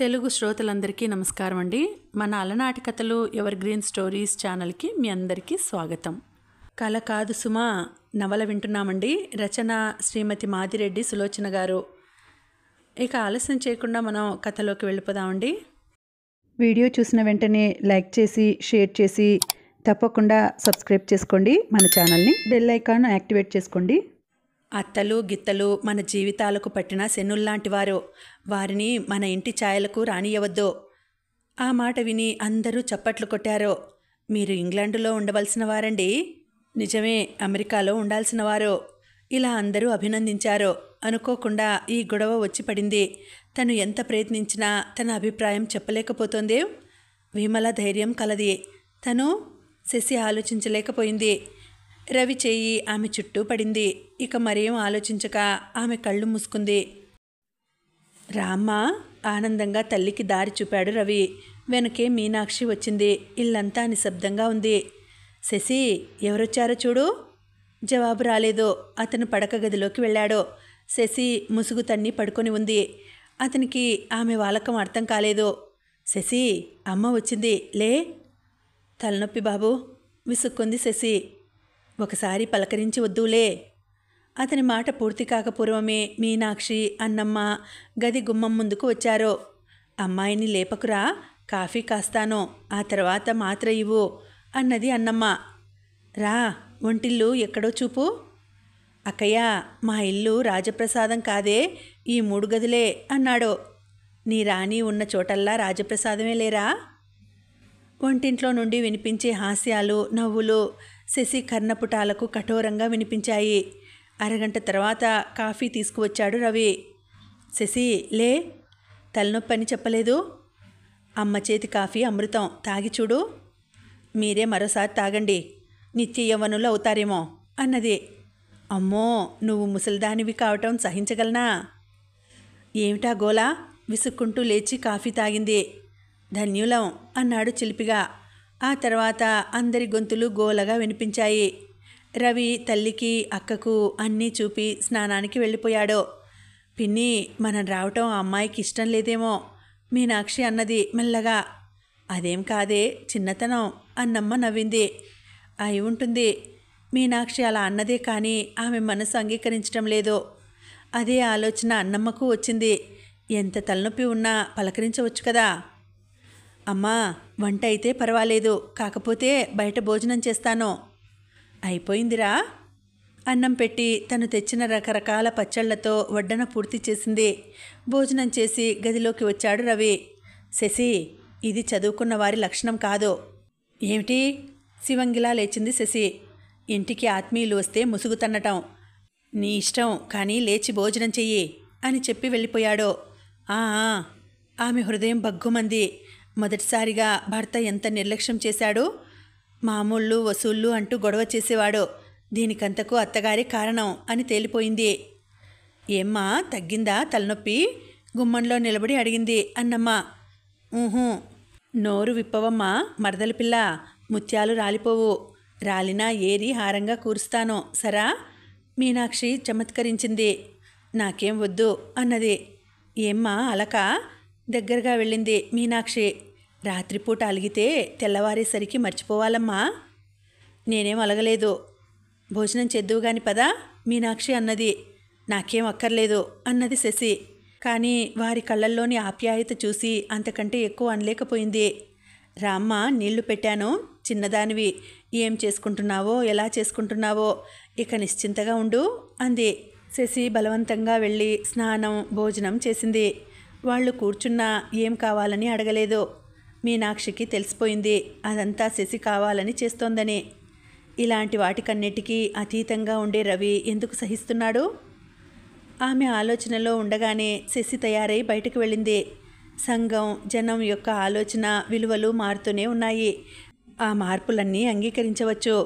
తెలుగు శ్రోతలందరికీ నమస్కారం అండి. మన అలనాటి కథలు ఎవర్ గ్రీన్ స్టోరీస్ ఛానల్కి మీ అందరికీ స్వాగతం. కల కాదు సుమా నవల వింటున్నామండి. రచన శ్రీమతి మాదిరెడ్డి సులోచన గారు. ఇక ఆలస్యం చేయకుండా మనం కథలోకి వెళ్ళిపోదామండి. వీడియో చూసిన వెంటనే లైక్ చేసి షేర్ చేసి తప్పకుండా సబ్స్క్రైబ్ చేసుకోండి. మన ఛానల్ని బెల్ ఐకాన్ యాక్టివేట్ చేసుకోండి. అత్తలు గిత్తలు మన జీవితాలకు పట్టిన శనుల్లాంటి వారు. వారిని మన ఇంటి ఛాయలకు రానియవద్దు. ఆ మాట విని అందరూ చప్పట్లు కొట్టారు. మీరు ఇంగ్లాండులో ఉండవలసిన వారండి. నిజమే, అమెరికాలో ఉండాల్సిన వారు. ఇలా అందరూ అభినందించారు. అనుకోకుండా ఈ గొడవ వచ్చి పడింది. తను ఎంత ప్రయత్నించినా తన అభిప్రాయం చెప్పలేకపోతోంది. విమల ధైర్యం కలది. తను శశి ఆలోచించలేకపోయింది. రవి చెయ్యి ఆమె చుట్టూ పడింది. ఇక మరేం ఆలోచించక ఆమె కళ్ళు మూసుకుంది. రామ్మ ఆనందంగా తల్లికి దారి చూపాడు రవి. వెనకే మీనాక్షి వచ్చింది. ఇల్లంతా నిశ్శబ్దంగా ఉంది. శశి, ఎవరొచ్చారో చూడు. జవాబు రాలేదు. అతను పడక గదిలోకి వెళ్ళాడు. శశి ముసుగు తన్ని పడుకొని ఉంది. అతనికి ఆమె వాలకం అర్థం కాలేదు. శశి, అమ్మ వచ్చింది, లే. తలనొప్పి బాబు, విసుక్కుంది శశి. ఒకసారి పలకరించి వద్దులే. అతని మాట పూర్తి కాకపూర్వమే మీనాక్షి, అన్నమ్మ గది గుమ్మం ముందుకు వచ్చారు. అమ్మాయిని లేపకురా, కాఫీ కాస్తాను, ఆ తర్వాత మాత్ర ఇవ్వు అన్నది అన్నమ్మ. రా, ఒంటిల్లు ఎక్కడో చూపు. అక్కయ్య, మా ఇల్లు రాజప్రసాదం కాదే, ఈ 3 గదులే అన్నాడు. నీ రాణి ఉన్న చోటల్లా రాజప్రసాదమే లేరా? వంటింట్లో నుండి వినిపించే హాస్యాలు, నవ్వులు శశి కర్ణపుటాలకు కఠోరంగా వినిపించాయి. అరగంట తర్వాత కాఫీ తీసుకువచ్చాడు రవి. శశి, లే. తలనొప్పని చెప్పలేదు? అమ్మ చేతి కాఫీ అమృతం, తాగి చూడు. మీరే మరోసారి తాగండి, నిత్య యవ్వనులు అవుతారేమో అన్నది. అమ్మో, నువ్వు ముసలిదానివి కావటం సహించగలనా? ఏమిటా గోలా? విసుక్కుంటూ లేచి కాఫీ తాగింది. ధన్యులం అన్నాడు చిలిపిగా. ఆ తర్వాత అందరి గొంతులు గోలగా వినిపించాయి. రవి తల్లికి అక్కకు అన్నీ చూపి స్నానానికి వెళ్ళిపోయాడు. పిన్ని, మనం రావటం ఆ అమ్మాయికి ఇష్టం లేదేమో, మీనాక్షి అన్నది మెల్లగా. అదేం కాదే, చిన్నతనం అన్నమ్మ నవ్వింది. అయి ఉంటుంది. మీనాక్షి అలా అన్నదే కానీ ఆమె మనసు అంగీకరించడం లేదు. అదే ఆలోచన అన్నమ్మకు వచ్చింది. ఎంత తలనొప్పి ఉన్నా పలకరించవచ్చు కదా. అమ్మా, వంట అయితే పర్వాలేదు, కాకపోతే బయట భోజనం చేస్తాను. అయిపోయిందిరా. అన్నం పెట్టి తను తెచ్చిన రకరకాల పచ్చళ్లతో వడ్డన పూర్తి చేసింది. భోజనం చేసి గదిలోకి వచ్చాడు రవి. శశి, ఇది చదువుకున్న వారి లక్షణం కాదు. ఏమిటి? శివంగిలా లేచింది శశి. ఇంటికి ఆత్మీయులు వస్తే ముసుగు తన్నటం. నీ ఇష్టం, కానీ లేచి భోజనం చెయ్యి అని చెప్పి వెళ్ళిపోయాడు. ఆమె హృదయం బగ్గుమంది. మొదటిసారిగా భర్త ఎంత నిర్లక్ష్యం చేశాడు. మామూళ్ళు వసూళ్ళు అంటూ గొడవ చేసేవాడు. దీనికంతకు అత్తగారి కారణం అని తేలిపోయింది. ఏమ్మా, తగ్గిందా తలనొప్పి? గుమ్మంలో నిలబడి అడిగింది అన్నమ్మ. నోరు విప్పవమ్మా మరదలి పిల్ల, ముత్యాలు రాలిపోవు. రాలినా ఏరి హారంగా కూరుస్తాను సరా? మీనాక్షి చమత్కరించింది. నాకేం వద్దు అన్నది. ఏమ్మా అలక? దగ్గరగా వెళ్ళింది మీనాక్షి. రాత్రిపూట అలిగితే తెల్లవారేసరికి మర్చిపోవాలమ్మా. నేనేం అలగలేదు. భోజనం చేద్దువు గాని పదా మీనాక్షి అన్నది. నాకేం అక్కర్లేదు అన్నది శశి. కానీ వారి కళ్ళల్లోని ఆప్యాయత చూసి అంతకంటే ఎక్కువ అనలేకపోయింది. రామ్మ, నీళ్లు పెట్టాను, చిన్నదానివి. ఏం చేసుకుంటున్నావో, ఎలా చేసుకుంటున్నావో ఇక నిశ్చింతగా ఉండు అంది. శశి బలవంతంగా వెళ్ళి స్నానం భోజనం చేసింది. వాళ్ళు కూర్చున్నా ఏం కావాలని అడగలేదు. మీనాక్షికి తెలిసిపోయింది అదంతా శశి కావాలని చేస్తోందని. ఇలాంటి వాటికన్నిటికీ అతీతంగా ఉండే రవి ఎందుకు సహిస్తున్నాడు? ఆమె ఆలోచనలో ఉండగానే శశి తయారై బయటకు వెళ్ళింది. సంఘం, జనం యొక్క ఆలోచన విలువలు మారుతూనే ఉన్నాయి. ఆ మార్పులన్నీ అంగీకరించవచ్చు.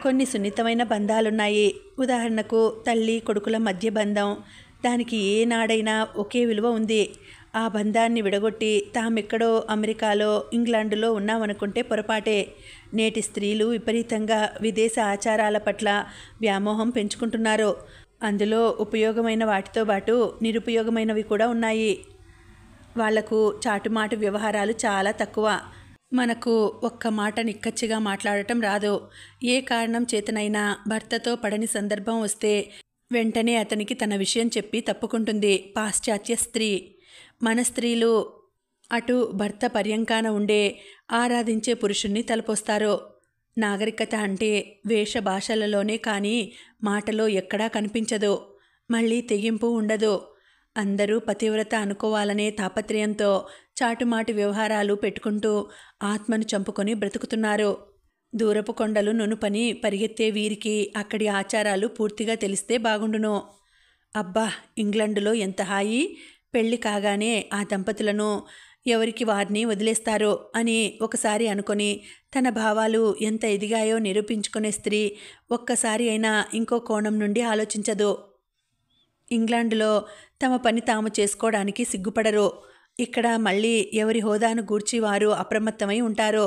కొన్ని సున్నితమైన బంధాలున్నాయి. ఉదాహరణకు తల్లి కొడుకుల మధ్య బంధం. దానికి ఏనాడైనా ఒకే విలువ ఉంది. ఆ బంధాన్ని విడగొట్టి తామెక్కడో అమెరికాలో, ఇంగ్లాండులో ఉన్నామనుకుంటే పొరపాటే. నేటి స్త్రీలు విపరీతంగా విదేశ ఆచారాల పట్ల వ్యామోహం పెంచుకుంటున్నారు. అందులో ఉపయోగమైన వాటితో పాటు నిరుపయోగమైనవి కూడా ఉన్నాయి. వాళ్లకు చాటుమాటు వ్యవహారాలు చాలా తక్కువ. మనకు ఒక్క మాట నిక్కచ్చిగా మాట్లాడటం రాదు. ఏ కారణం చేతనైనా భర్తతో పడని సందర్భం వస్తే వెంటనే అతనికి తన విషయం చెప్పి తప్పుకుంటుంది పాశ్చాత్య స్త్రీ. మన స్త్రీలు అటు భర్త పర్యంకాన ఉండే ఆరాధించే పురుషుణ్ణి తలపోస్తారు. నాగరికత అంటే వేష భాషలలోనే కానీ మాటలో ఎక్కడా కనిపించదు. మళ్ళీ తెగింపు ఉండదు. అందరూ పతివ్రత అనుకోవాలనే తాపత్రయంతో చాటుమాటు వ్యవహారాలు పెట్టుకుంటూ ఆత్మను చంపుకొని బ్రతుకుతున్నారు. దూరపు కొండలు నునుపని పరిగెత్తే వీరికి అక్కడి ఆచారాలు పూర్తిగా తెలిస్తే బాగుండును. అబ్బా, ఇంగ్లండులో ఎంత హాయి! పెళ్లి కాగానే ఆ దంపతులను ఎవరికి వారిని వదిలేస్తారు అని ఒకసారి అనుకొని తన భావాలు ఎంత ఎదిగాయో నిరూపించుకునే స్త్రీ ఒక్కసారి అయినా ఇంకో కోణం నుండి ఆలోచించదు. ఇంగ్లాండులో తమ పని తాము చేసుకోవడానికి సిగ్గుపడరు. ఇక్కడ మళ్ళీ ఎవరి హోదాను గూర్చి వారు అప్రమత్తమై ఉంటారు.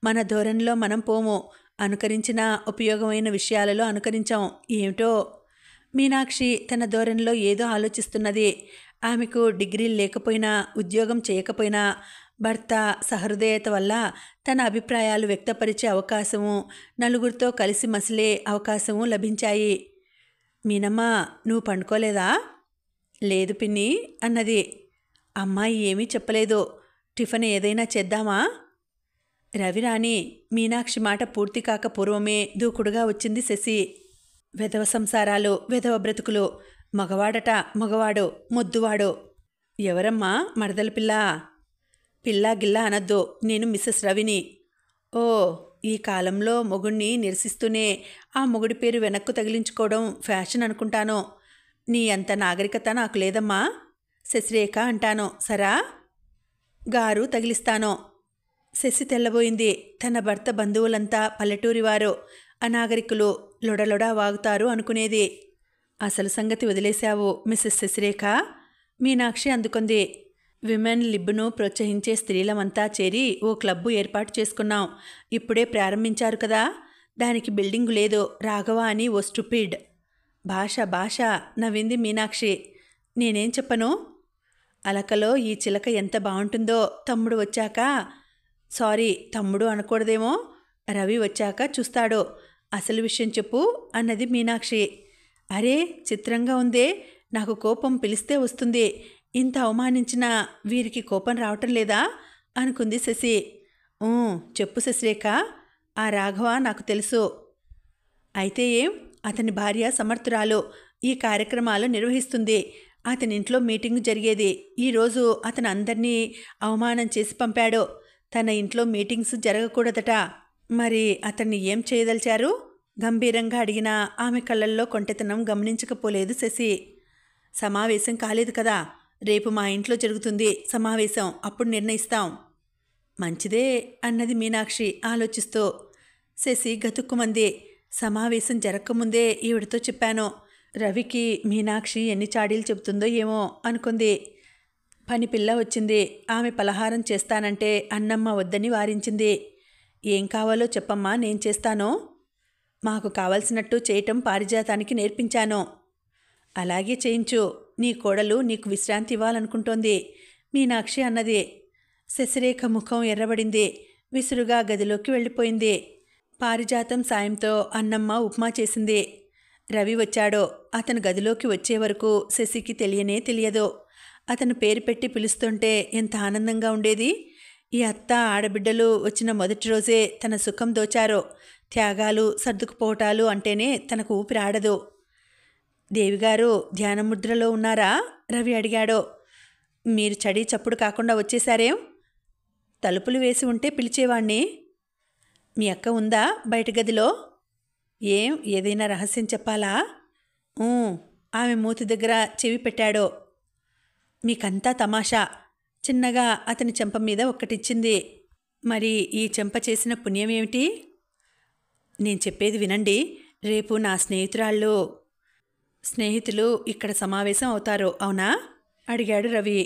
మన ధోరణిలో మనం పోము. అనుకరించిన ఉపయోగమైన విషయాలలో అనుకరించాం. ఏమిటో మీనాక్షి తన ధోరణిలో ఏదో ఆలోచిస్తున్నది. ఆమెకు డిగ్రీలు లేకపోయినా, ఉద్యోగం చేయకపోయినా భర్త సహృదయత వల్ల తన అభిప్రాయాలు వ్యక్తపరిచే అవకాశము, నలుగురితో కలిసి మసిలే అవకాశము లభించాయి. మీనమ్మ, నువ్వు పండుకోలేదా? లేదు పిన్ని అన్నది. అమ్మాయి ఏమీ చెప్పలేదు. టిఫిన్ ఏదైనా చేద్దామా? రవిరాణి మీనాక్షి మాట పూర్తి కాక పూర్వమే దూకుడుగా వచ్చింది శశి. వెధవ సంసారాలు, వెధవ బ్రతుకులు. మగవాడట మగవాడు, మొద్దువాడు. ఎవరమ్మా మరదల పిల్ల? పిల్లా గిల్లా అనద్దు, నేను మిస్సెస్ రవిని. ఓ, ఈ కాలంలో మొగుణ్ణి నిరసిస్తూనే ఆ మొగుడి పేరు వెనక్కు తగిలించుకోవడం ఫ్యాషన్ అనుకుంటాను. నీ అంత నాగరికత నాకు లేదమ్మా. శశిరేఖ అంటాను, సరా? గారు తగిలిస్తాను. శశి తెల్లబోయింది. తన భర్త బంధువులంతా పల్లెటూరివారు, అనాగరికులు, లొడలొడా వాగుతారు అనుకునేది. అసలు సంగతి వదిలేశావు మిస్సెస్ శశిరేఖ. మీనాక్షి అందుకుంది. విమెన్ లిబ్ను ప్రోత్సహించే స్త్రీలమంతా చేరి ఓ క్లబ్బు ఏర్పాటు చేసుకున్నాం. ఇప్పుడే ప్రారంభించారు కదా. దానికి బిల్డింగు లేదు. రాఘవ అని ఓ స్టూపిడ్. భాష నవ్వింది మీనాక్షి. నేనేం చెప్పను? అలకలో ఈ చిలక ఎంత బాగుంటుందో తమ్ముడు వచ్చాక. సారీ, తమ్ముడు అనకూడదేమో. రవి వచ్చాక చూస్తాడు. అసలు విషయం చెప్పు అన్నది మీనాక్షి. అరే, చిత్రంగా ఉందే. నాకు కోపం పిలిస్తే వస్తుంది. ఇంత అవమానించినా వీరికి కోపం రావటం లేదా అనుకుంది శశి. చెప్పు శశిరేఖ. ఆ రాఘవ నాకు తెలుసు. అయితే ఏం? అతని భార్య సమర్థురాలు. ఈ కార్యక్రమాలు నిర్వహిస్తుంది. అతని ఇంట్లో మీటింగు జరిగేది. ఈరోజు అతను అందరినీ అవమానం చేసి పంపాడు. తన ఇంట్లో మీటింగ్స్ జరగకూడదట. మరి అతన్ని ఏం చేయదలిచారు? గంభీరంగా అడిగిన ఆమె కళ్ళల్లో కొంటెతనం గమనించకపోలేదు శశి. సమావేశం కాలేదు కదా. రేపు మా ఇంట్లో జరుగుతుంది సమావేశం. అప్పుడు నిర్ణయిస్తాం. మంచిదే అన్నది మీనాక్షి ఆలోచిస్తూ. శశి గతుక్కుమంది. సమావేశం జరగకముందే ఈవిడితో చెప్పాను. రవికి మీనాక్షి ఎన్ని చాడీలు చెబుతుందో ఏమో అనుకుంది. పని పిల్ల వచ్చింది. ఆమె పలహారం చేస్తానంటే అన్నమ్మ వద్దని వారించింది. ఏం కావాలో చెప్పమ్మా, నేను చేస్తాను. మాకు కావలసినట్టు చేయటం పారిజాతానికి నేర్పించాను. అలాగే చేయించు. నీ కోడలు నీకు విశ్రాంతి ఇవ్వాలనుకుంటోంది మీనాక్షి అన్నది. శశిరేఖ ముఖం ఎర్రబడింది. విసురుగా గదిలోకి వెళ్ళిపోయింది. పారిజాతం సాయంతో అన్నమ్మ ఉప్మా చేసింది. రవి వచ్చాడు. అతను గదిలోకి వచ్చే వరకు శశికి తెలియనే తెలియదు. అతను పేరు పెట్టి పిలుస్తుంటే ఎంత ఆనందంగా ఉండేది. ఈ అత్త ఆడబిడ్డలు వచ్చిన మొదటి రోజే తన సుఖం దోచారు. త్యాగాలు, సర్దుకుపోవటాలు అంటేనే తనకు ఊపిరాడదు. దేవిగారు ధ్యానముద్రలో ఉన్నారా? రవి అడిగాడు. మీరు చడి చప్పుడు కాకుండా వచ్చేశారేం? తలుపులు వేసి ఉంటే పిలిచేవాణ్ణి. మీ అక్క ఉందా బయట గదిలో? ఏం, ఏదైనా రహస్యం చెప్పాలా? ఆమె మూతి దగ్గర చెవి పెట్టాడు. మీకంతా తమాషా. చిన్నగా అతని చెంప మీద ఒక్కటిచ్చింది. మరి ఈ చెంప చేసిన పుణ్యం ఏమిటి? నేను చెప్పేది వినండి. రేపు నా స్నేహితులు ఇక్కడ సమావేశం అవుతారు, అవునా? అడిగాడు రవి.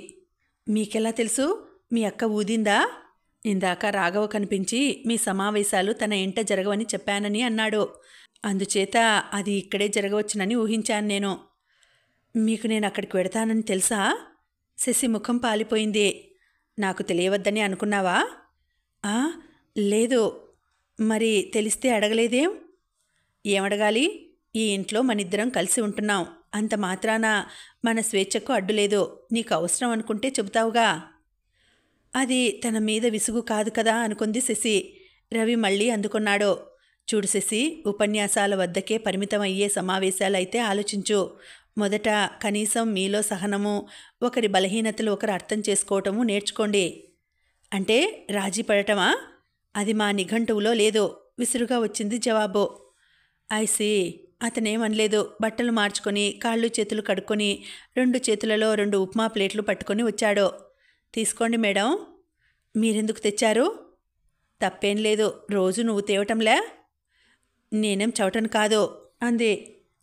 మీకెలా తెలుసు? మీ అక్క ఊదిందా? ఇందాక రాఘవ కనిపించి మీ సమావేశాలు తన ఇంట జరగవని చెప్పానని అన్నాడు. అందుచేత అది ఇక్కడే జరగవచ్చునని ఊహించాను నేను. మీకు నేను అక్కడికి వెడతానని తెలుసా? శశి ముఖం పాలిపోయింది. నాకు తెలియవద్దని అనుకున్నావా? ఆ, లేదు. మరి తెలిస్తే అడగలేదేం? ఏమడగాలి? ఈ ఇంట్లో మనిద్దరం కలిసి ఉంటున్నాం. అంత మాత్రాన మన స్వేచ్ఛకు అడ్డులేదు. నీకు అవసరం అనుకుంటే చెబుతావుగా. అది తన మీద విసుగు కాదు కదా అనుకుంది శశి. రవి మళ్ళీ అందుకున్నాడు. చూడు శశి, ఉపన్యాసాల వద్దకే పరిమితమయ్యే సమావేశాలైతే ఆలోచించు. మొదట కనీసం మీలో సహనము, ఒకరి బలహీనతలు ఒకరు అర్థం చేసుకోవటము నేర్చుకోండి. అంటే రాజీ పడటమా? అది మా నిఘంటువులో లేదు, విసురుగా వచ్చింది జవాబు. ఐసి, అతనేమనలేదు. బట్టలు మార్చుకొని కాళ్ళు చేతులు కడుక్కొని 2 చేతులలో 2 ఉప్మా ప్లేట్లు పట్టుకొని వచ్చాడు. తీసుకోండి మేడం. మీరెందుకు తెచ్చారు? తప్పేం లేదు, రోజు నువ్వు తేవటంలే. నేనేం చవటను కాదు అంది.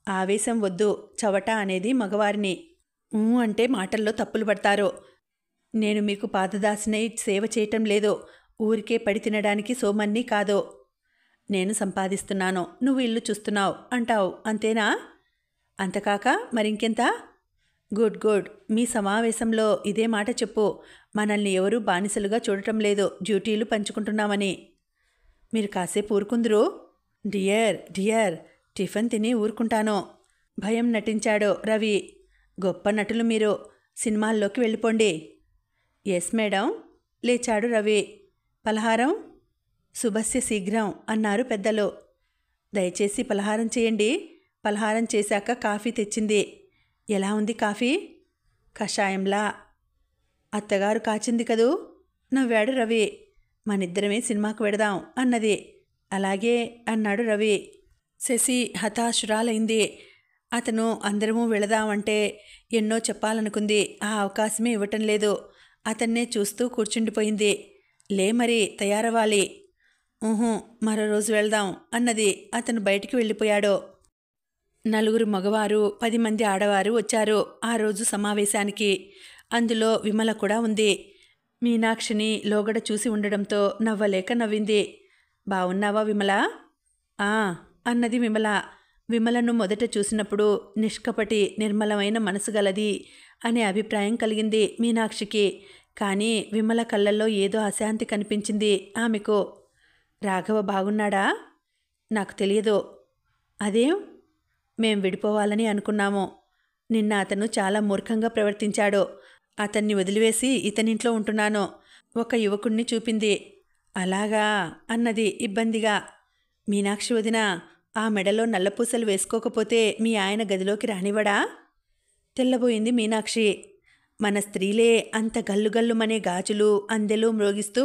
ఆవేశం వద్దు, చవట అనేది మగవారిని. అంటే మాటల్లో తప్పులు పడతారు. నేను మీకు పాదదాసినై సేవ చేయటం లేదు. ఊరికే పడి తినడానికి సోమన్ని కాదు. నేను సంపాదిస్తున్నాను, నువ్వు ఇల్లు చూస్తున్నావు అంటావు, అంతేనా? అంతకాక మరింకెంత? Good good. మీ సమావేశంలో ఇదే మాట చెప్పు. మనల్ని ఎవరూ బానిసలుగా చూడటం లేదు, డ్యూటీలు పంచుకుంటున్నామని. మీరు కాసేపు ఊరుకుందరు? డియర్ డియర్, టిఫిన్ తిని ఊరుకుంటాను. భయం నటించాడు రవి. గొప్ప నటులు మీరు. సినిమాల్లోకి వెళ్ళిపోండి. Yes madam. లేచాడు రవి. పలహారం? శుభస్య శీఘ్రం అన్నారు పెద్దలు. దయచేసి పలహారం చేయండి. పలహారం చేశాక కాఫీ తెచ్చింది. ఎలా ఉంది కాఫీ? కషాయంలా. అత్తగారు కాచింది కదూ? నవ్వాడు రవి. మనిద్దరమే సినిమాకు వెడదాం అన్నది. అలాగే అన్నాడు రవి. శశి హతాశురాలైంది. అతను అందరము వెళదామంటే ఎన్నో చెప్పాలనుకుంది. ఆ అవకాశమే ఇవ్వటం లేదు. అతన్నే చూస్తూ కూర్చుండిపోయింది. లే మరి, తయారవ్వాలి. మరో రోజు వెళ్దాం అన్నది. అతను బయటికి వెళ్ళిపోయాడు. 4 మగవారు 10 మంది ఆడవారు వచ్చారు ఆ రోజు సమావేశానికి. అందులో విమల కూడా ఉంది. మీనాక్షిని లోగడ చూసి ఉండడంతో నవ్వలేక నవ్వింది. బావున్నావా విమల? అన్నది విమల. విమలను మొదట చూసినప్పుడు నిష్కపటి నిర్మలమైన మనసు గలది అనే అభిప్రాయం కలిగింది మీనాక్షికి. కానీ విమల కళ్ళల్లో ఏదో అశాంతి కనిపించింది ఆమెకు. రాఘవ బాగున్నాడా? నాకు తెలియదు. అదేం? మేం విడిపోవాలని అనుకున్నాము. నిన్న అతను చాలా మూర్ఖంగా ప్రవర్తించాడు. అతన్ని వదిలివేసి ఇతనింట్లో ఉంటున్నాను. ఒక యువకుణ్ణి చూపింది. అలాగా అన్నది ఇబ్బందిగా. మీనాక్షి వదిన, ఆ మెడలో నల్లపూసలు వేసుకోకపోతే మీ ఆయన గదిలోకి రానివ్వడా? తెల్లబోయింది మీనాక్షి. మన స్త్రీలే అంత గల్లుగల్లుమనే గాజులు అందెలు మ్రోగిస్తూ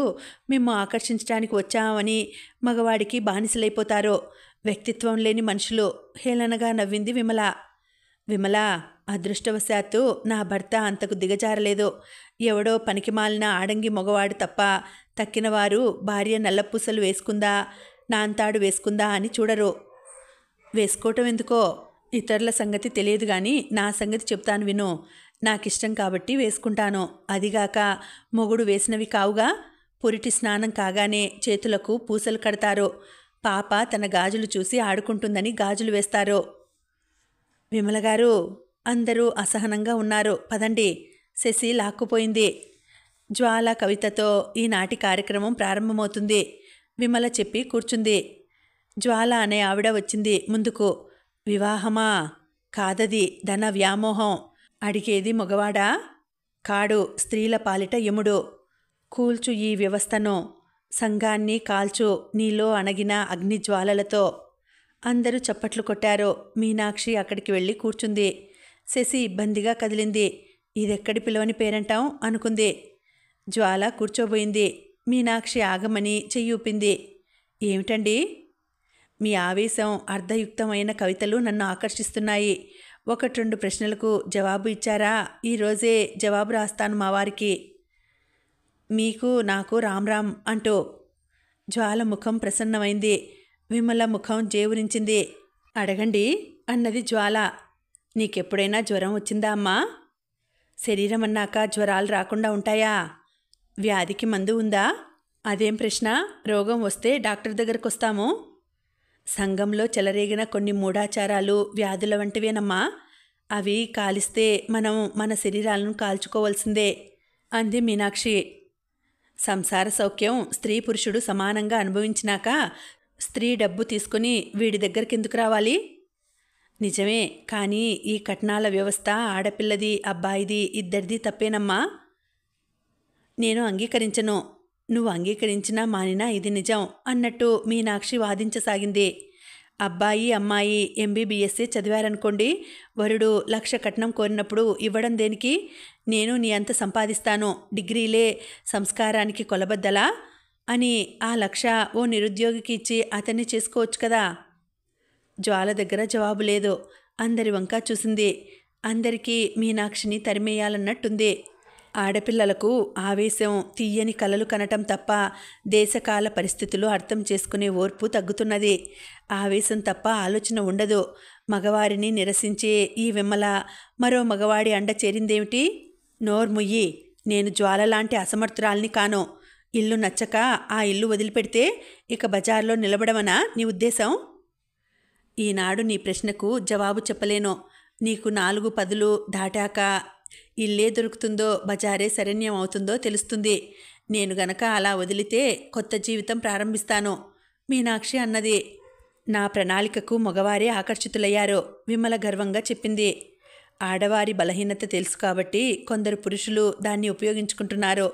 మేము ఆకర్షించడానికి వచ్చామని మగవాడికి బానిసలైపోతారు. వ్యక్తిత్వం లేని మనుషులు. హేళనగా నవ్వింది విమల. విమల, అదృష్టవశాత్తు నా భర్త అంతకు దిగజారలేదు. ఎవడో పనికిమాలిన ఆడంగి మగవాడు తప్ప తక్కినవారు భార్య నల్లపూసలు వేసుకుందా, నాంతాడు వేసుకుందా అని చూడరు. వేసుకోవటం ఎందుకో? ఇతరుల సంగతి తెలియదు కానీ నా సంగతి చెప్తాను విను. నాకిష్టం కాబట్టి వేసుకుంటాను. అదిగాక మొగుడు వేసినవి కావుగా. పురిటి స్నానం కాగానే చేతులకు పూసలు కడతారు. పాప తన గాజులు చూసి ఆడుకుంటుందని గాజులు వేస్తారు. విమలగారు, అందరూ అసహనంగా ఉన్నారు. పదండి. శశి లాక్కుపోయింది. జ్వాల కవితతో ఈనాటి కార్యక్రమం ప్రారంభమవుతుంది. విమల చెప్పి కూర్చుంది. జ్వాల అనే ఆవిడ వచ్చింది ముందుకు. వివాహమా? కాదది ధన వ్యామోహం. అడిగేది మగవాడా? కాడు, స్త్రీల పాలిట యముడు. కూల్చు ఈ వ్యవస్థను. సంఘాన్ని కాల్చు నీలో అణగిన అగ్నిజ్వాలలతో. అందరూ చప్పట్లు కొట్టారు. మీనాక్షి అక్కడికి వెళ్ళి కూర్చుంది. శశి ఇబ్బందిగా కదిలింది. ఇదెక్కడి పిలవని పేరంటాం అనుకుంది. జ్వాల కూర్చోబోయింది. మీనాక్షి ఆగమని చెయ్యూపింది. ఏమిటండి? మీ ఆవేశం, అర్ధయుక్తమైన కవితలు నన్ను ఆకర్షిస్తున్నాయి. 1-2 ప్రశ్నలకు జవాబు ఇచ్చారా? ఈరోజే జవాబు రాస్తాను మా వారికి. మీకు నాకు రామ్ అంటూ. జ్వాల ముఖం ప్రసన్నమైంది. విమల ముఖం జేవురించింది. అడగండి అన్నది జ్వాల. నీకెప్పుడైనా జ్వరం వచ్చిందా అమ్మా? శరీరం అన్నాక జ్వరాలు రాకుండా ఉంటాయా? వ్యాధికి మందు ఉందా? అదేం ప్రశ్న? రోగం వస్తే డాక్టర్ దగ్గరకు వస్తాము. సంఘంలో చెలరేగిన కొన్ని మూఢాచారాలు వ్యాధుల వంటివేనమ్మా. అవి కాలిస్తే మనం మన శరీరాలను కాల్చుకోవాల్సిందే అంది మీనాక్షి. సంసార సౌఖ్యం స్త్రీ పురుషుడు సమానంగా అనుభవించినాక స్త్రీ డబ్బు తీసుకుని వీడి దగ్గరికెందుకు రావాలి? నిజమే, కానీ ఈ కట్నాల వ్యవస్థ ఆడపిల్లది అబ్బాయిది ఇద్దరిది తప్పేనమ్మా. నేను అంగీకరించను. నువ్వు అంగీకరించినా మానినా ఇది నిజం అన్నట్టు మీనాక్షి వాదించసాగింది. అబ్బాయి అమ్మాయి ఎంబీబీఎస్సీ చదివారనుకోండి, వరుడు 1,00,000 కట్నం కోరినప్పుడు ఇవ్వడం దేనికి? నేను నీ అంత సంపాదిస్తాను, డిగ్రీలే సంస్కారానికి కొలబద్దలా అని ఆ 1,00,000 ఓ నిరుద్యోగికి ఇచ్చి అతన్ని చేసుకోవచ్చు కదా. జ్వాల దగ్గర జవాబు లేదు. అందరి వంక చూసింది. అందరికీ మీనాక్షిని తరిమేయాలన్నట్టుంది. ఆడపిల్లలకు ఆవేశం, తీయని కలలు కనటం తప్ప దేశకాల పరిస్థితులు అర్థం చేసుకునే ఓర్పు తగ్గుతున్నది. ఆవేశం తప్ప ఆలోచన ఉండదు. మగవారిని నిరసించే ఈ విమల మరో మగవాడి అండ చేరిందేమిటి? నోర్ముయ్యి, నేను జ్వాలలాంటి అసమర్థురాల్ని కాను. ఇల్లు నచ్చక ఆ ఇల్లు వదిలిపెడితే ఇక బజార్లో నిలబడమనా నీ ఉద్దేశం? ఈనాడు నీ ప్రశ్నకు జవాబు చెప్పలేను. నీకు 4 పదులు దాటాక ఇల్లే దొరుకుతుందో బజారే శరణ్యం అవుతుందో తెలుస్తుంది. నేను గనక అలా వదిలితే కొత్త జీవితం ప్రారంభిస్తాను మీనాక్షి అన్నది. నా ప్రణాళికకు మగవారే ఆకర్షితులయ్యారు విమల గర్వంగా చెప్పింది. ఆడవారి బలహీనత తెలుసు కాబట్టి కొందరు పురుషులు దాన్ని ఉపయోగించుకుంటున్నారు.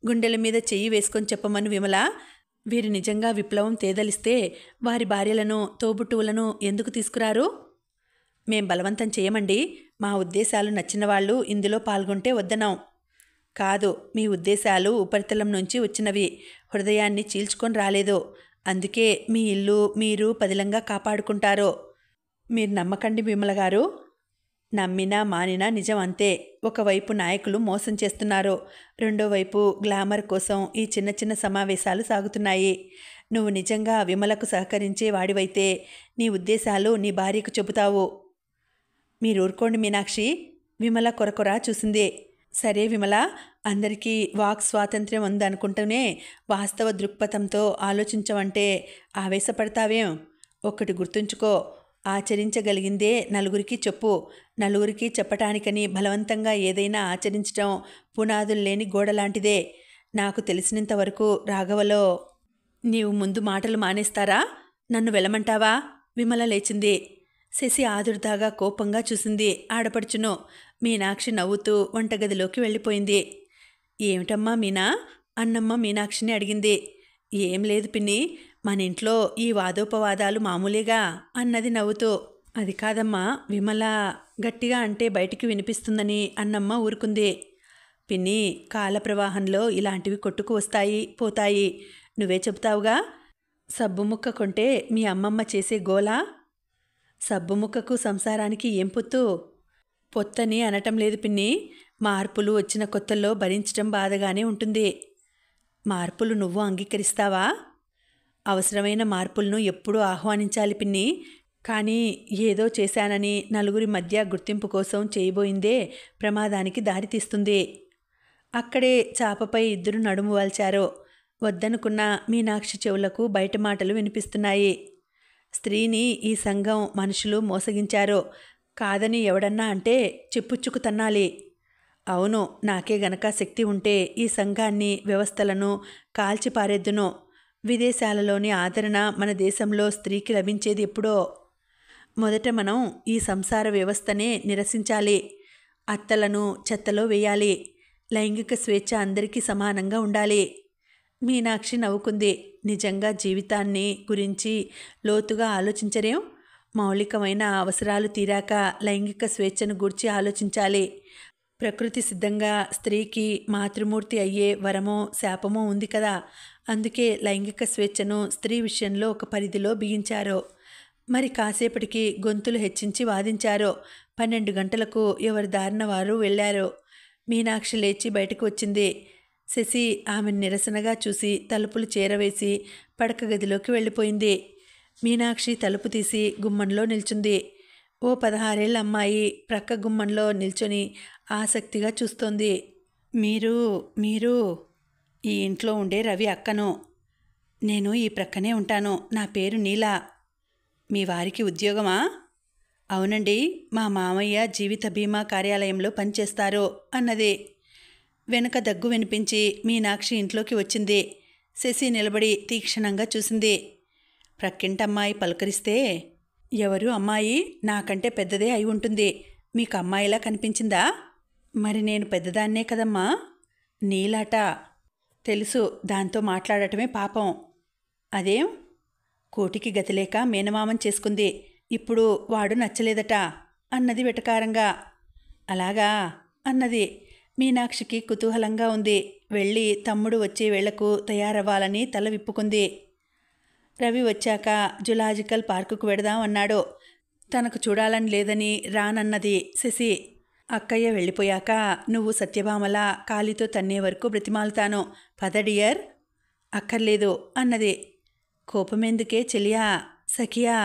గుండెల మీద చెయ్యి వేసుకొని చెప్పమను విమల. వీరు నిజంగా విప్లవం తేదలిస్తే వారి భార్యలను తోబుట్టువులను ఎందుకు తీసుకురారు? మేం బలవంతం చేయమండి. మా ఉద్దేశాలు నచ్చిన వాళ్ళు ఇందులో పాల్గొంటే వద్దనాం. కాదు, మీ ఉద్దేశాలు ఉపరితలం నుంచి వచ్చినవి, హృదయాన్ని చీల్చుకొని రాలేదు. అందుకే మీ ఇల్లు మీరు పదిలంగా కాపాడుకుంటారు. మీరు నమ్మకండి విమల గారు. నమ్మినా మానినా నిజం అంతే. ఒకవైపు నాయకులు మోసం చేస్తున్నారు, రెండో వైపు గ్లామర్ కోసం ఈ చిన్న చిన్న సమావేశాలు సాగుతున్నాయి. నువ్వు నిజంగా విమలకు సహకరించే వాడివైతే నీ ఉద్దేశాలు నీ భార్యకు చెబుతావు. మీరు ఊరుకోండి మీనాక్షి. విమల కొరకొరా చూసింది. సరే విమల, అందరికీ వాక్ స్వాతంత్ర్యం ఉందనుకుంటూనే వాస్తవ దృక్పథంతో ఆలోచించవంటే ఆవేశపడతావేం? ఒక్కటి గుర్తుంచుకో, ఆచరించగలిగిందే నలుగురికి చెప్పు. నలుగురికి చెప్పటానికని బలవంతంగా ఏదైనా ఆచరించటం పునాదులు లేని గోడలాంటిదే. నాకు తెలిసినంతవరకు రాఘవలో. నీవు ముందు మాటలు మానేస్తారా? నన్ను వెళ్ళమంటావా? విమల లేచింది. శశి ఆదుర్దాగా కోపంగా చూసింది ఆడపడుచును. మీనాక్షి నవ్వుతూ వంటగదిలోకి వెళ్ళిపోయింది. ఏమిటమ్మా మీనా? అన్నమ్మ మీనాక్షిని అడిగింది. ఏం లేదు పిన్ని, మన ఇంట్లో ఈ వాదోపవాదాలు మామూలేగా అన్నది నవ్వుతూ. అది కాదమ్మా, విమల గట్టిగా అంటే బయటికి వినిపిస్తుందని అన్నమ్మ ఊరుకుంది. పిన్ని, కాల ప్రవాహంలో ఇలాంటివి కొట్టుకు వస్తాయి పోతాయి. నువ్వే చెబుతావుగా. సబ్బుముక్క కొంటే మీ అమ్మమ్మ చేసే గోలా? సబ్బుముక్కకు సంసారానికి ఏం పొత్తు? పొత్తని అనటం లేదు పిన్ని. మార్పులు వచ్చిన కొత్తల్లో భరించటం బాధగానే ఉంటుంది. మార్పులు నువ్వు అంగీకరిస్తావా? అవసరమైన మార్పులను ఎప్పుడూ ఆహ్వానించాలి పిన్ని. కానీ ఏదో చేశానని నలుగురి మధ్య గుర్తింపు కోసం చేయబోయిందే ప్రమాదానికి దారితీస్తుంది. అక్కడే చాపపై ఇద్దరు నడుము వాల్చారు. వద్దనుకున్న మీనాక్షి చెవులకు బయట మాటలు వినిపిస్తున్నాయి. స్త్రీని ఈ సంఘం మనుషులు మోసగించారు. కాదని ఎవడన్నా అంటే చెప్పుచ్చుకు తన్నాలి. అవును, నాకే గనక శక్తి ఉంటే ఈ సంఘాన్ని వ్యవస్థలను కాల్చిపారేద్దును. విదేశాలలోని ఆదరణ మన దేశంలో స్త్రీకి లభించేది ఎప్పుడో. మొదట మనం ఈ సంసార వ్యవస్థనే నిరసించాలి. అత్తలను చెత్తలో వేయాలి. లైంగిక స్వేచ్ఛ అందరికీ సమానంగా ఉండాలి. మీనాక్షి నవ్వుకుంది. నిజంగా జీవితాన్ని గురించి లోతుగా ఆలోచించరేం? మౌలికమైన అవసరాలు తీరాక లైంగిక స్వేచ్ఛను గూర్చి ఆలోచించాలి. ప్రకృతి సిద్ధంగా స్త్రీకి మాతృమూర్తి అయ్యే వరమో శాపమో ఉంది కదా. అందుకే లైంగిక స్వేచ్ఛను స్త్రీ విషయంలో ఒక పరిధిలో బిగించారు. మరి కాసేపటికి గొంతులు హెచ్చించి వాదించారు. 12 గంటలకు ఎవరి దారిన వారు వెళ్ళారు. మీనాక్షి లేచి బయటకు వచ్చింది. శశి ఆమెను నిరసనగా చూసి తలుపులు చేరవేసి పడక గదిలోకి వెళ్ళిపోయింది. మీనాక్షి తలుపు తీసి గుమ్మంలో నిల్చుంది. ఓ 16 ఏళ్ల అమ్మాయి ప్రక్క గుమ్మంలో నిల్చొని ఆసక్తిగా చూస్తోంది. మీరు ఈ ఇంట్లో ఉండే రవి అక్కను. నేను ఈ ప్రక్కనే ఉంటాను. నా పేరు నీలా. మీ వారికి ఉద్యోగమా? అవునండి, మా మామయ్య జీవిత బీమా కార్యాలయంలో పనిచేస్తారు అన్నది. వెనుక దగ్గు వినిపించి మీనాక్షి ఇంట్లోకి వచ్చింది. శశి నిలబడి తీక్షణంగా చూసింది. ప్రక్కింటమ్మాయి పలుకరిస్తే, ఎవరు అమ్మాయి? నాకంటే పెద్దదే అయి ఉంటుంది. మీకు అమ్మాయిలా కనిపించిందా? మరి నేను పెద్దదాన్నే కదమ్మా. నీలాట. తెలుసు, దాంతో మాట్లాడటమే పాపం. అదేం? కోటికి గతిలేక మేనమామని చేసుకుంది. ఇప్పుడు వాడు నచ్చలేదట అన్నది వెటకారంగా. అలాగా అన్నది. మీనాక్షికి కుతూహలంగా ఉంది. వెళ్ళి తమ్ముడు వచ్చే వేళకు తయారవ్వాలని తల విప్పుకుంది. రవి వచ్చాక జులాజికల్ పార్కుకు వెడదాం అన్నాడు. తనకు చూడాలని లేదని రానన్నది శశి. అక్కయ్య వెళ్ళిపోయాక నువ్వు సత్యభామలా కాలితో తన్నే వరకు బ్రతిమాలుతాను. పద డియర్. అక్కర్లేదు అన్నది. కోపమెందుకే చెలియా? సఖియా.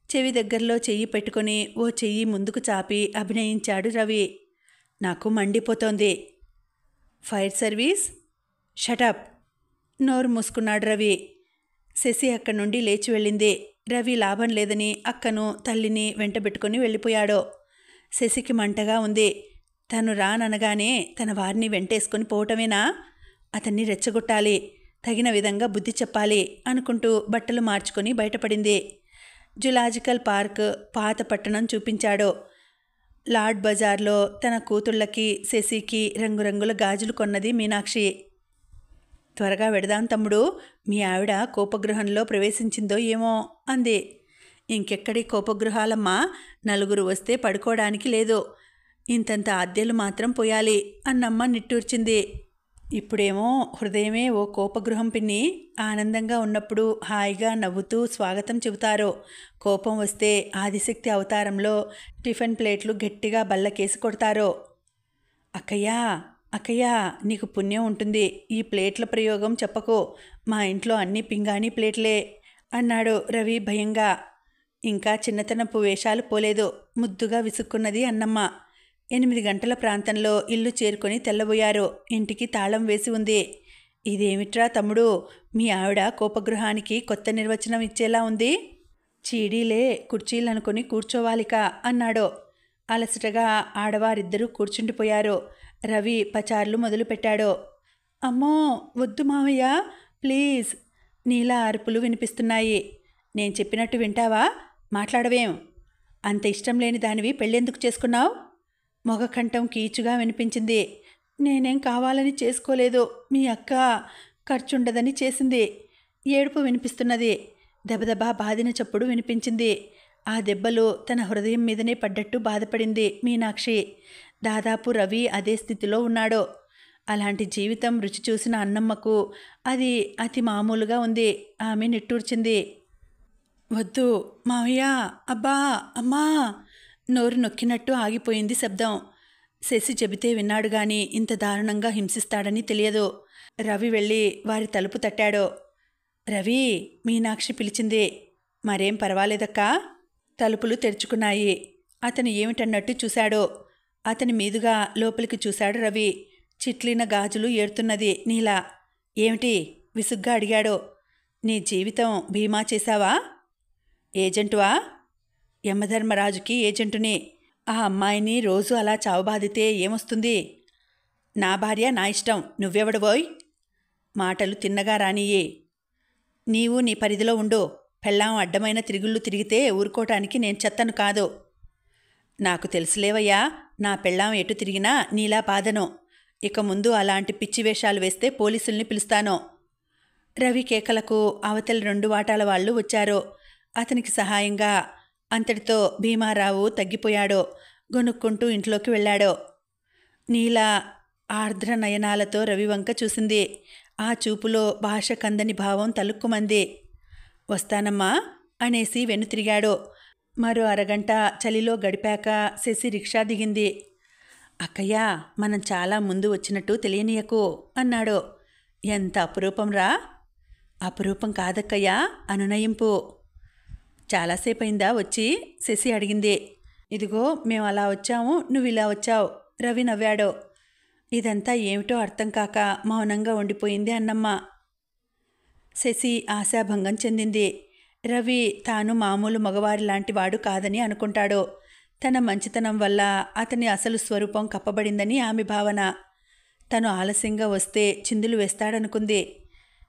చెవి దగ్గరలో చెయ్యి పెట్టుకుని ఓ చెయ్యి ముందుకు చాపి అభినయించాడు రవి. నాకు మండిపోతోంది. Fire service? షటప్. నోరు మూసుకున్నాడు రవి. శశి అక్కడి నుండి లేచి వెళ్ళింది. రవి లాభం లేదని అక్కను తల్లిని వెంటబెట్టుకుని వెళ్ళిపోయాడు. శశికి మంటగా ఉంది. తను రాననగానే తన వారిని వెంటేసుకుని పోవటమేనా? అతన్ని రెచ్చగొట్టాలి, తగిన విధంగా బుద్ధి చెప్పాలి అనుకుంటూ బట్టలు మార్చుకొని బయటపడింది. జులాజికల్ పార్క్ పాత పట్టణం చూపించాడు. లార్డ్ బజార్లో తన కూతుళ్ళకి శశికి రంగురంగుల గాజులు కొన్నది మీనాక్షి. త్వరగా వెడదాం తమ్ముడు, మీ ఆవిడ కోపగృహంలో ప్రవేశించిందో ఏమో అంది. ఇంకెక్కడి కోపగృహాలమ్మా, నలుగురు వస్తే పడుకోవడానికి లేదు. ఇంతంత అద్దెలు మాత్రం పోయాలి అన్నమ్మ నిట్టూర్చింది. ఇప్పుడేమో హృదయమే ఓ కోపగృహం పిన్ని. ఆనందంగా ఉన్నప్పుడు హాయిగా నవ్వుతూ స్వాగతం చెబుతారు. కోపం వస్తే ఆదిశక్తి అవతారంలో టిఫిన్ ప్లేట్లు గట్టిగా బల్లకేసి కొడతారు. అక్కయ్యా, అక్కయ్యా, నీకు పుణ్యం ఉంటుంది. ఈ ప్లేట్ల ప్రయోగం చెప్పకు. మా ఇంట్లో అన్ని పింగాణీ ప్లేట్లే అన్నాడు రవి భయంగా. ఇంకా చిన్నతనపు వేషాలు పోలేదు. ముద్దుగా విసుక్కున్నది అన్నమ్మ. 8 గంటల ప్రాంతంలో ఇల్లు చేరుకొని తెల్లబోయారు. ఇంటికి తాళం వేసి ఉంది. ఇదేమిట్రా తమ్ముడు, మీ ఆవిడ కోపగృహానికి కొత్త నిర్వచనం ఇచ్చేలా ఉంది. చీడీలే, కుర్చీలనుకొని కూర్చోవాలిక అన్నాడు. అలసటగా ఆడవారిద్దరూ కూర్చుండిపోయారు. రవి పచార్లు మొదలుపెట్టాడు. అమ్మో వద్దు మావయ్య, ప్లీజ్. నీలా అరుపులు వినిపిస్తున్నాయి. నేను చెప్పినట్టు వింటావా? మాట్లాడవేం? అంత ఇష్టం లేని దానివి పెళ్ళెందుకు చేసుకున్నావు? మొగకంఠం కీచుగా వినిపించింది. నేనేం కావాలని చేసుకోలేదు. మీ అక్క ఖర్చుండదని చేసింది. ఏడుపు వినిపిస్తున్నది. దెబదబా బాదిన చప్పుడు వినిపించింది. ఆ దెబ్బలు తన హృదయం మీదనే పడ్డట్టు బాధపడింది మీనాక్షి. దాదాపు రవి అదే స్థితిలో ఉన్నాడు. అలాంటి జీవితం రుచి చూసిన అన్నమ్మకు అది అతి మామూలుగా ఉంది. ఆమె నిట్టూర్చింది. వద్దు మావయ్య, అబ్బా, అమ్మా. నోరు నొక్కినట్టు ఆగిపోయింది శబ్దం. శశి చెబితే విన్నాడు గాని ఇంత దారుణంగా హింసిస్తాడని తెలియదు. రవి వెళ్ళి వారి తలుపు తట్టాడు. రవి, మీనాక్షి పిలిచింది. మరేం పర్వాలేదక్కా. తలుపులు తెరుచుకున్నాయి. అతను ఏమిటన్నట్టు చూశాడు. అతని మీదుగా లోపలికి చూశాడు రవి. చిట్లిన గాజులు ఏరుతున్నది నీల. ఏమిటి? విసుగ్గా అడిగాడు. నీ జీవితం బీమా చేశావా? ఏజెంటువా? యమధర్మరాజుకి ఏజెంటుని. ఆ అమ్మాయిని రోజు అలా చావుబాదితే ఏమొస్తుంది? నా భార్య నా ఇష్టం, నువ్వెవడబోయ్? మాటలు తిన్నగా రానియ్యి. నీవు నీ పరిధిలో ఉండు. పెళ్ళాం అడ్డమైన తిరుగుళ్ళు తిరిగితే ఊరుకోటానికి నేను చెత్తను కాదు. నాకు తెలుసులేవయ్యా, నా పెళ్ళాం ఎటు తిరిగినా నీలా బాధను. ఇక ముందు అలాంటి పిచ్చి వేషాలు వేస్తే పోలీసుల్ని పిలుస్తాను. రవి కేకలకు అవతలి 2 వాటాల వాళ్ళు వచ్చారు. అతనికి సహాయంగా. అంతటితో భీమారావు తగ్గిపోయాడు. గొనుక్కుంటూ ఇంట్లోకి వెళ్ళాడు. నీల ఆర్ద్ర నయనాలతో రవివంక చూసింది. ఆ చూపులో భాష కందని భావం తలుక్కుమంది. వస్తానమ్మా అనేసి వెనుతిరిగాడు. మరో అరగంట చలిలో గడిపాక శశి రిక్షా దిగింది. అక్కయ్య, మనం చాలా ముందు వచ్చినట్టు తెలియనీయకు అన్నాడు. ఎంత అపురూపం రా. అపురూపం కాదక్కయ్యా, అనునయింపు. చాలాసేపయిందా వచ్చి? శశి అడిగింది. ఇదిగో మేము అలా వచ్చాము, నువ్వు ఇలా వచ్చావు. రవి నవ్వాడు. ఇదంతా ఏమిటో అర్థం కాక మౌనంగా ఉండిపోయింది అన్నమ్మ. శశి ఆశాభంగం చెందింది. రవి తాను మామూలు మగవారి లాంటి వాడు కాదని అనుకుంటాడు. తన మంచితనం వల్ల అతని అసలు స్వరూపం కప్పబడిందని ఆమె భావన. తను ఆలస్యంగా వస్తే చిందులు వేస్తాడనుకుంది.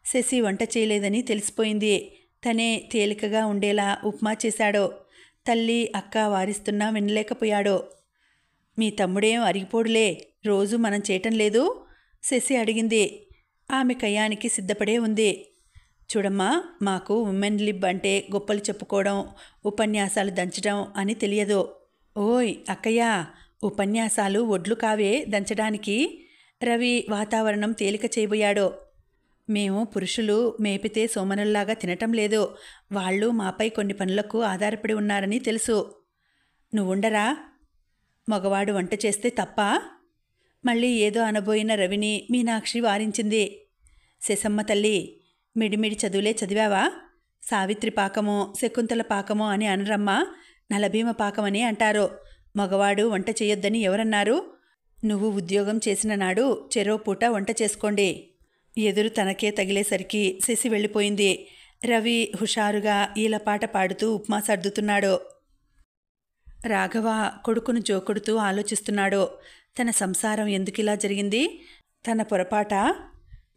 శశి వంట చేయలేదని తెలిసిపోయింది. తనే తేలికగా ఉండేలా ఉప్మా చేశాడు. తల్లి అక్క వారిస్తున్నా వినలేకపోయాడు. మీ తమ్ముడేం అరిగిపోడులే, రోజు మనం చేయటం లేదు? శశి అడిగింది. ఆమె కయ్యానికి సిద్ధపడే ఉంది. చూడమ్మా, మాకు ఉమెన్ లిబ్ అంటే గొప్పలు చెప్పుకోవడం, ఉపన్యాసాలు దంచడం అని తెలియదు. ఓయ్ అక్కయ్య, ఉపన్యాసాలు ఒడ్లు కావే దంచడానికి. రవి వాతావరణం తేలిక చేయబోయాడు. మేము పురుషులు మేపితే సోమనుల్లాగా తినటం లేదు. వాళ్ళు మాపై కొన్ని పనులకు ఆధారపడి ఉన్నారని తెలుసు. నువ్వుండరా? మగవాడు వంట చేస్తే తప్పా? మళ్ళీ ఏదో అనబోయిన రవిని మీనాక్షి వారించింది. శశమ్మ తల్లి, మిడిమిడి చదువులే చదివావా? సావిత్రి పాకమో శకుంతల పాకమో అని అనరమ్మా, నలభీమ పాకమని అంటారు. మగవాడు వంట చేయొద్దని ఎవరన్నారు? నువ్వు ఉద్యోగం చేసిన నాడు చెరో పూట వంట చేసుకోండి. ఎదురు తనకే తగిలేసరికి శశి వెళ్ళిపోయింది. రవి హుషారుగా ఈలపాట పాడుతూ ఉప్మా సర్దుతున్నాడు. రాఘవ కొడుకును జోకొడుతూ ఆలోచిస్తున్నాడు. తన సంసారం ఎందుకిలా జరిగింది? తన పొరపాట?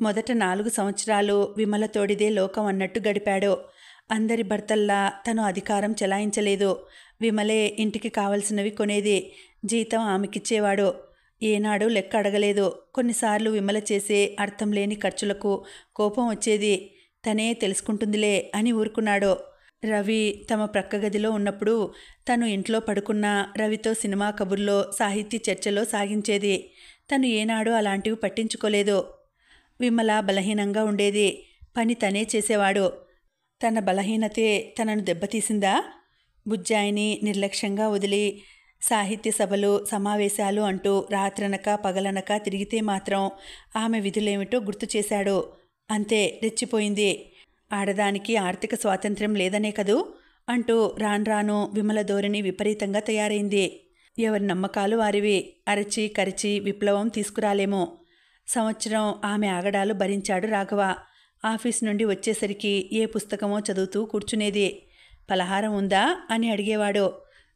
మొదట 4 సంవత్సరాలు విమలతోడిదే లోకం అన్నట్టు గడిపాడు. అందరి భర్తల్లా తను అధికారం చెలాయించలేదు. విమలే ఇంటికి కావలసినవి కొనేది. జీతం ఆమెకిచ్చేవాడు. ఏనాడు లెక్క అడగలేదు. కొన్నిసార్లు విమల చేసే అర్థం లేని ఖర్చులకు కోపం వచ్చేది. తనే తెలుసుకుంటుందిలే అని ఊరుకున్నాడు. రవి తమ ప్రక్క గదిలో ఉన్నప్పుడు తను ఇంట్లో పడుకున్నా రవితో సినిమా కబుర్లో సాహిత్య చర్చలో సాగించేది. తను ఏనాడు అలాంటివి పట్టించుకోలేదు. విమల బలహీనంగా ఉండేది. పని తనే చేసేవాడు. తన బలహీనతే తనను దెబ్బతీసిందా? బుజ్జాయిని నిర్లక్ష్యంగా వదిలి సాహిత్య సభలు సమావేశాలు అంటూ రాత్రనక పగలనక తిరిగితే మాత్రం ఆమె విధులేమిటో గుర్తు చేశాడు. అంతే, రెచ్చిపోయింది. ఆడదానికి ఆర్థిక స్వాతంత్ర్యం లేదనే కదూ అంటూ రాను విమల ధోరణి విపరీతంగా తయారైంది. ఎవరి నమ్మకాలు వారివి. అరచి కరిచి విప్లవం తీసుకురాలేమో. సంవత్సరం ఆమె ఆగడాలు భరించాడు రాఘవ. ఆఫీస్ నుండి వచ్చేసరికి ఏ పుస్తకమో చదువుతూ కూర్చునేది. పలహారం ఉందా అని అడిగేవాడు.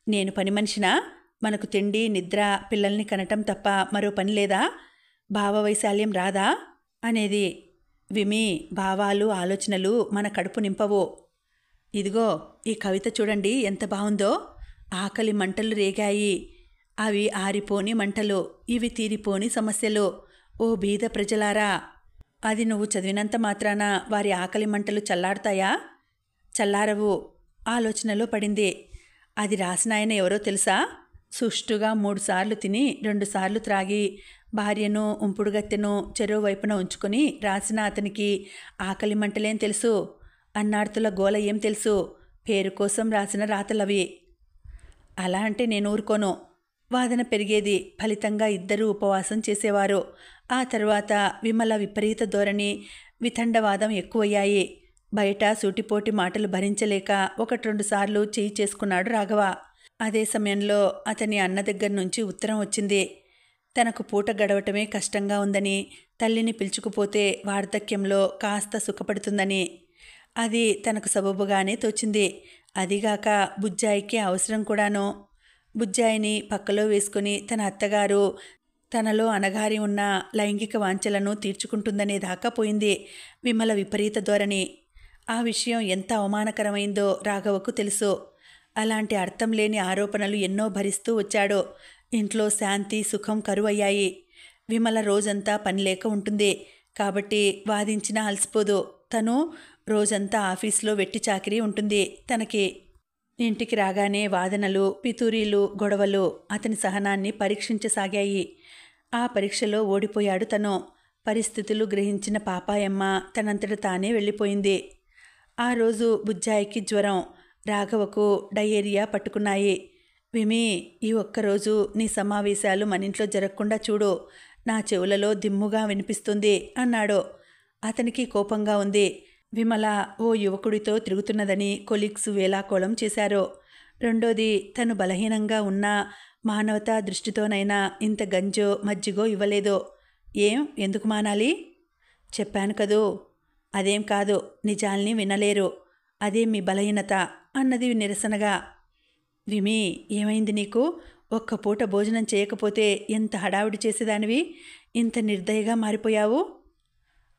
నేను పని మనిషినా? మనకు తిండి నిద్ర పిల్లల్ని కనటం తప్ప మరో పని లేదా? భావవైశాల్యం రాదా అనేది. విమి, భావాలు ఆలోచనలు మన కడుపు నింపవు. ఇదిగో ఈ కవిత చూడండి ఎంత బాగుందో. ఆకలి మంటలు రేగాయి. అవి ఆరిపోని మంటలు, ఇవి తీరిపోని సమస్యలు. ఓ బీద ప్రజలారా, అది నువ్వు చదివినంత మాత్రాన వారి ఆకలి మంటలు చల్లారుతాయా? చల్లారవు. ఆలోచనలో పడింది. అది రాసిన ఆయన ఎవరో తెలుసా? సుష్టుగా 3 సార్లు తిని 2 సార్లు త్రాగి భార్యను ఉంపుడుగత్తెను చెరో వైపున ఉంచుకొని రాసిన అతనికి ఆకలి మంటలేం తెలుసు? అన్నార్తుల గోల ఏం తెలుసు? పేరు కోసం రాసిన రాతలవి. అలా అంటే నేను ఊరుకోను. వాదన పెరిగేది. ఫలితంగా ఇద్దరూ ఉపవాసం చేసేవారు. ఆ తర్వాత విమల విపరీత ధోరణి, వితండవాదం ఎక్కువయ్యాయి. బయట సూటిపోటి మాటలు భరించలేక 1-2 సార్లు చేయి చేసుకున్నాడు రాఘవ. అదే సమయంలో అతని అన్న దగ్గర నుంచి ఉత్తరం వచ్చింది. తనకు పూట గడవటమే కష్టంగా ఉందని, తల్లిని పిలుచుకుపోతే వార్ధక్యంలో కాస్త సుఖపడుతుందని. అది తనకు సబబుగానే తోచింది. అదిగాక బుజ్జాయికి అవసరం కూడాను. బుజ్జాయిని పక్కలో వేసుకుని తన అత్తగారు తనలో అనగారి ఉన్న లైంగిక వాంఛలను తీర్చుకుంటుందనే దాకా పోయింది విమల విపరీత ధోరణి. ఆ విషయం ఎంత అవమానకరమైందో రాఘవకు తెలుసు. అలాంటి అర్థం లేని ఆరోపణలు ఎన్నో భరిస్తూ వచ్చాడు. ఇంట్లో శాంతి సుఖం కరువయ్యాయి. విమల రోజంతా పనిలేక ఉంటుంది కాబట్టి వాదించినా అలసిపోదు. తను రోజంతా ఆఫీస్లో వెట్టి చాకిరీ ఉంటుంది తనకి. ఇంటికి రాగానే వాదనలు, పితూరీలు, గొడవలు అతని సహనాన్ని పరీక్షించసాగాయి. ఆ పరీక్షలో ఓడిపోయాడు తను. పరిస్థితులు గ్రహించిన పాపాయమ్మ తనంతట తానే వెళ్ళిపోయింది. ఆ రోజు బుజ్జాయికి జ్వరం, రాఘవకు డయేరియా పట్టుకున్నాయి. విమి, ఈ ఒక్కరోజు నీ సమావేశాలు మనింట్లో జరగకుండా చూడు. నా చెవులలో దిమ్ముగా వినిపిస్తుంది అన్నాడు. అతనికి కోపంగా ఉంది. విమల ఓ యువకుడితో తిరుగుతున్నదని కొలీగ్స్ వేలాకోళం చేశారు. రెండోది, తను బలహీనంగా ఉన్న మానవతా దృష్టితోనైనా ఇంత గంజో మజ్జిగో ఇవ్వలేదు. ఏం, ఎందుకు మానాలి? చెప్పాను కదూ. అదేం కాదు, నిజాల్ని వినలేరు. అదే మీ బలహీనత అన్నది నిరసనగా. విమి, ఏమైంది నీకు? ఒక్క పూట భోజనం చేయకపోతే ఎంత హడావిడి చేసేదానివి, ఇంత నిర్దయగా మారిపోయావు?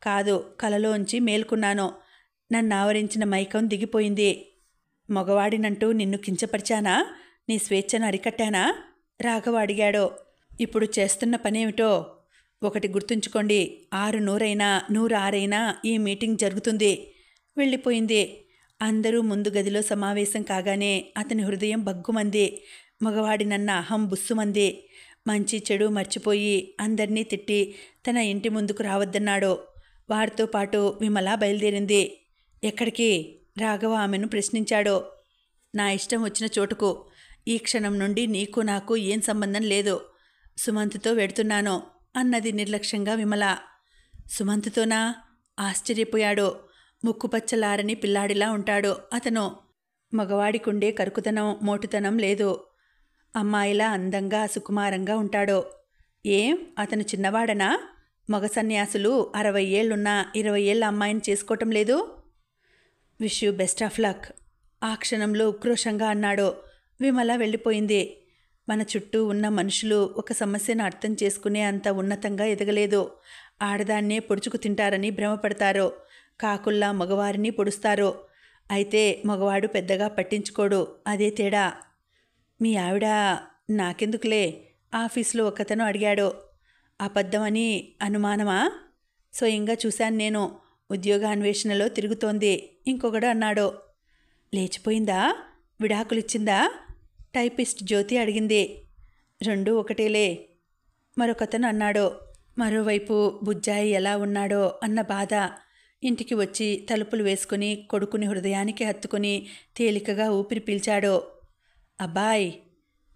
కాదు, కలలోంచి మేల్కున్నాను. నన్ను ఆవరించిన మైకం దిగిపోయింది. మగవాడినంటూ నిన్ను కించపరిచానా? నీ స్వేచ్ఛను అరికట్టానా? రాఘవ అడిగాడు. ఇప్పుడు చేస్తున్న పనేమిటో ఒకటి గుర్తుంచుకోండి, 600 106 ఈ మీటింగ్ జరుగుతుంది. వెళ్ళిపోయింది. అందరూ ముందు గదిలో సమావేశం కాగానే అతని హృదయం బగ్గుమంది. మగవాడినన్న అహం బుస్సుమంది. మంచి చెడు మర్చిపోయి అందర్నీ తిట్టి తన ఇంటి ముందుకు రావద్దన్నాడు. వారితో పాటు విమల బయలుదేరింది. ఎక్కడికి? రాఘవ ఆమెను ప్రశ్నించాడు. నా ఇష్టం వచ్చిన చోటుకు. ఈ క్షణం నుండి నీకు నాకు ఏం సంబంధం లేదు. సుమంత్తో వెడుతున్నాను అన్నది నిర్లక్ష్యంగా విమల. సుమంత్తోనా? ఆశ్చర్యపోయాడు. ముక్కుపచ్చలారని పిల్లాడిలా ఉంటాడు అతను. మగవాడికుండే కరుకుతనం మోటుతనం లేదు. అమ్మాయిలా అందంగా సుకుమారంగా ఉంటాడు. ఏం అతను చిన్నవాడనా? మగ సన్యాసులు 60 ఏళ్లున్నా 20 ఏళ్ల అమ్మాయిని చేసుకోవటం లేదు. Wish you best of luck ఆ క్షణంలో ఉక్రోషంగా అన్నాడు. విమల వెళ్ళిపోయింది. మన చుట్టూ ఉన్న మనుషులు ఒక సమస్యను అర్థం చేసుకునే అంత ఉన్నతంగా ఎదగలేదు. ఆడదాన్నే పొడుచుకు తింటారని భ్రమపడతారు. కాకుల్లా మగవారిని పొడుస్తారు. అయితే మగవాడు పెద్దగా పట్టించుకోడు. అదే తేడా. మీ ఆవిడ? నాకెందుకులే, ఆఫీసులో ఒకతను అడిగాడు. అబద్ధమని అనుమానమా? స్వయంగా చూశాను నేను. ఉద్యోగాన్వేషణలో తిరుగుతోంది. ఇంకొకడు అన్నాడు. లేచిపోయిందా? విడాకులిచ్చిందా? టైపిస్ట్ జ్యోతి అడిగింది. రెండూ ఒకటేలే, మరొకతను అన్నాడు. మరోవైపు బుజ్జాయి ఎలా ఉన్నాడో అన్న బాధ. ఇంటికి వచ్చి తలుపులు వేసుకుని కొడుకుని హృదయానికి హత్తుకుని తేలికగా ఊపిరి పీల్చాడు. అబ్బాయ్!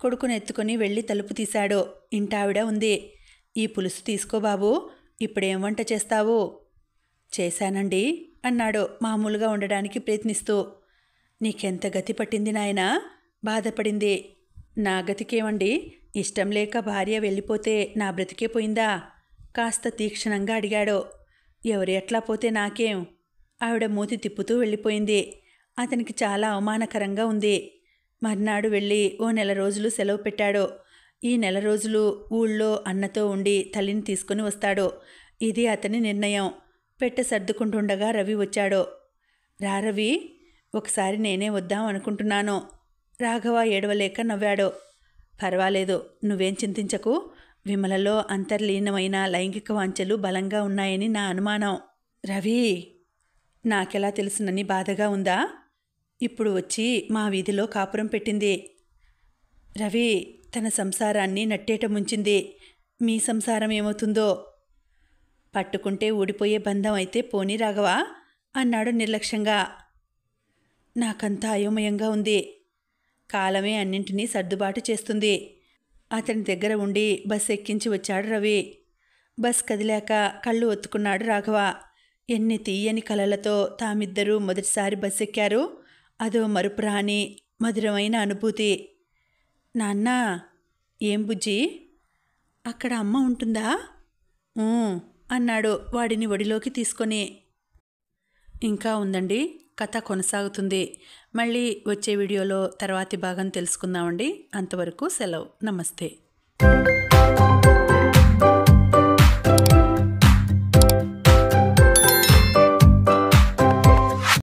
కొడుకుని ఎత్తుకుని వెళ్ళి తలుపు తీశాడు. ఇంటావిడ ఉంది. ఈ పులుసు తీసుకో బాబూ. ఇప్పుడేం వంట చేస్తావు? చేశానండి అన్నాడు మామూలుగా ఉండడానికి ప్రయత్నిస్తూ. నీకెంత గతి పట్టింది నాయనా? బాధపడింది. నా గతికేమండి? ఇష్టం లేక భార్య వెళ్ళిపోతే నా బ్రతికే పోయిందా? కాస్త తీక్షణంగా అడిగాడు. ఎవరు ఎట్లా పోతే నాకేం? ఆవిడ మూతి తిప్పుతూ వెళ్ళిపోయింది. అతనికి చాలా అవమానకరంగా ఉంది. మర్నాడు వెళ్ళి ఓ 1 నెల రోజులు సెలవు పెట్టాడు. ఈ 1 నెల రోజులు ఊళ్ళో అన్నతో ఉండి తల్లిని తీసుకుని వస్తాడు. ఇది అతని నిర్ణయం. పెట్టె సర్దుకుంటుండగా రవి వచ్చాడు. రా రవి, ఒకసారి నేనే వద్దాం అనుకుంటున్నాను. రాఘవ ఏడవలేక నవ్వాడు. పర్వాలేదు, నువ్వేం చింతించకు. విమలలో అంతర్లీనమైన లైంగిక వాంఛలు బలంగా ఉన్నాయని నా అనుమానం. రవి, నాకెలా తెలుసునని బాధగా ఉందా? ఇప్పుడు వచ్చి మా వీధిలో కాపురం పెట్టింది. రవి తన సంసారాన్ని నట్టేట ముంచింది. మీ సంసారం ఏమవుతుందో? పట్టుకుంటే ఊడిపోయే బంధం అయితే పోనీ రాఘవా అన్నాడు నిర్లక్ష్యంగా. నాకంతా అయోమయంగా ఉంది. కాలమే అన్నింటినీ సర్దుబాటు చేస్తుంది. అతని దగ్గర ఉండి బస్ ఎక్కించి వచ్చాడు రవి. బస్ కదిలాక కళ్ళు ఒత్తుకున్నాడు రాఘవ. ఎన్ని తీయని కలలతో తామిద్దరూ మొదటిసారి బస్ ఎక్కారు. అదో మరుపురాని మధురమైన అనుభూతి. నాన్నా, ఏం బుజ్జి? అక్కడ అమ్మ ఉంటుందా? అన్నాడు వాడిని ఒడిలోకి తీసుకొని. ఇంకా ఉందండి, కథ కొనసాగుతుంది. మళ్ళీ వచ్చే వీడియోలో తర్వాతి భాగం తెలుసుకుందామండి. అంతవరకు సెలవు. నమస్తే.